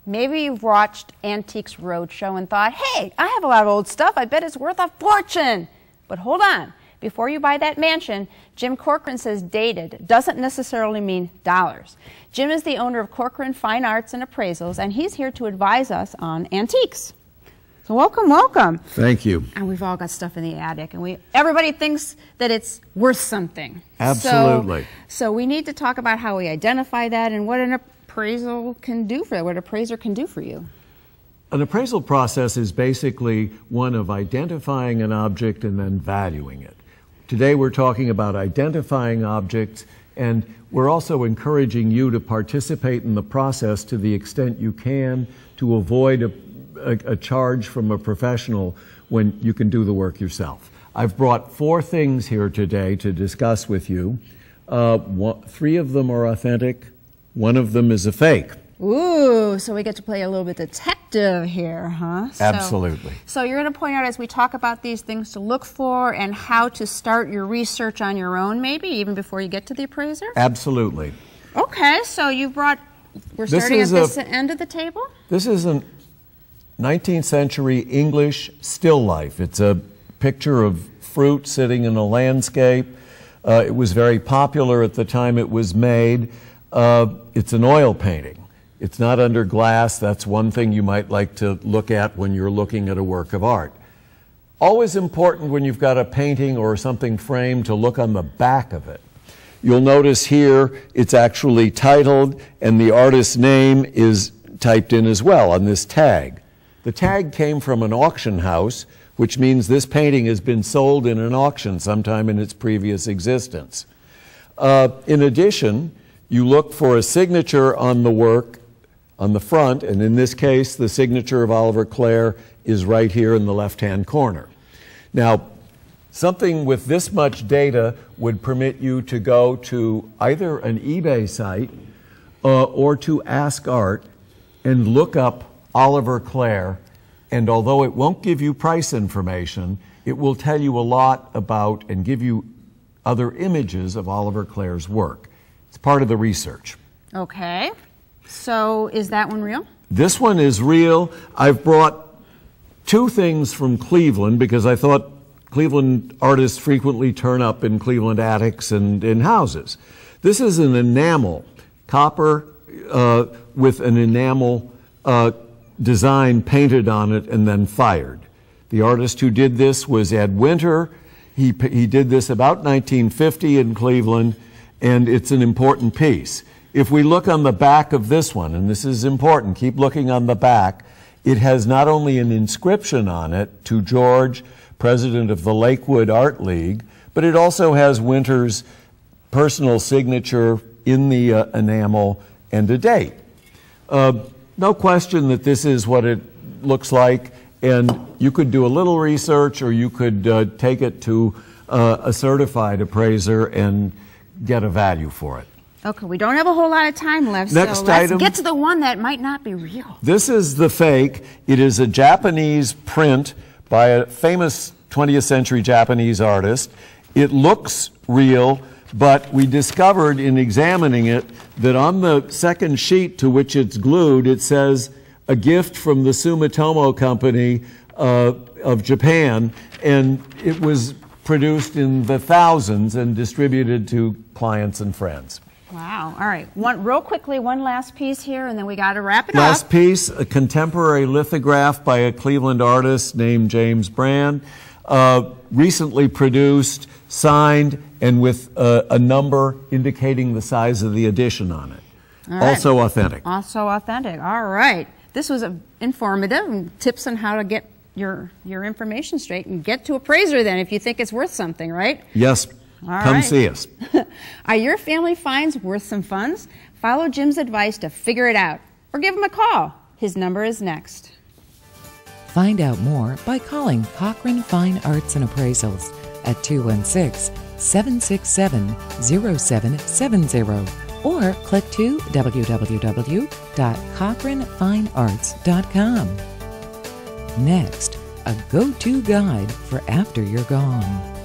Maybe you've watched Antiques Roadshow and thought, hey, I have a lot of old stuff. I bet it's worth a fortune. But hold on. Before you buy that mansion, Jim Corcoran says dated doesn't necessarily mean dollars. Jim is the owner of Corcoran Fine Arts and Appraisals, and he's here to advise us on antiques. So welcome, welcome. Thank you. And we've all got stuff in the attic, and everybody thinks that it's worth something. Absolutely. So we need to talk about how we identify that and what an appraisal can do for you, what an appraiser can do for you. An appraisal process is basically one of identifying an object and then valuing it. Today we're talking about identifying objects, and we're also encouraging you to participate in the process to the extent you can to avoid a charge from a professional when you can do the work yourself. I've brought 4 things here today to discuss with you. 3 of them are authentic, 1 of them is a fake. Ooh, so we get to play a little bit detective here, huh? Absolutely. So you're going to point out as we talk about these things to look for and how to start your research on your own, maybe, even before you get to the appraiser? Absolutely. Okay, so we're starting at this end of the table? This is a 19th century English still life. It's a picture of fruit sitting in a landscape. It was very popular at the time it was made. It's an oil painting. It's not under glass. That's one thing you might like to look at when you're looking at a work of art. Always important when you've got a painting or something framed to look on the back of it. You'll notice here it's actually titled and the artist's name is typed in as well on this tag. The tag came from an auction house, which means this painting has been sold in an auction sometime in its previous existence. In addition, you look for a signature on the work on the front, and in this case, the signature of Oliver Clare is right here in the left-hand corner. Now, something with this much data would permit you to go to either an eBay site or to Ask Art and look up Oliver Clare, and although it won't give you price information, it will tell you a lot about and give you other images of Oliver Clare's work. It's part of the research. Okay. So is that one real? This one is real. I've brought 2 things from Cleveland because I thought Cleveland artists frequently turn up in Cleveland attics and in houses. This is an enamel, copper with an enamel design painted on it and then fired. The artist who did this was Ed Winter. He did this about 1950 in Cleveland, and it's an important piece. If we look on the back of this one, and this is important, keep looking on the back, it has not only an inscription on it to George, president of the Lakewood Art League, but it also has Winter's personal signature in the enamel and a date. No question that this is what it looks like, and you could do a little research or you could take it to a certified appraiser and get a value for it. Okay, we don't have a whole lot of time left, Next so let's item. get to the one that might not be real. This is the fake. It is a Japanese print by a famous 20th century Japanese artist. It looks real, but we discovered in examining it that on the second sheet to which it's glued, it says, a gift from the Sumitomo Company of Japan, and it was produced in the thousands and distributed to clients and friends. Wow. All right. Real quickly, one last piece here, and then we got to wrap it up. Last piece, a contemporary lithograph by a Cleveland artist named James Brand, recently produced, signed, and with a number indicating the size of the edition on it. All right. Also authentic. Also authentic. All right. This was informative, and tips on how to get your information straight and get to appraiser then if you think it's worth something, right? Yes. Come see us. Are your family finds worth some funds? Follow Jim's advice to figure it out, or give him a call. His number is next. Find out more by calling Corcoran Fine Arts and Appraisals at 216-767-0770 or click to www.CorcoranFineArts.com. Next, a go-to guide for after you're gone.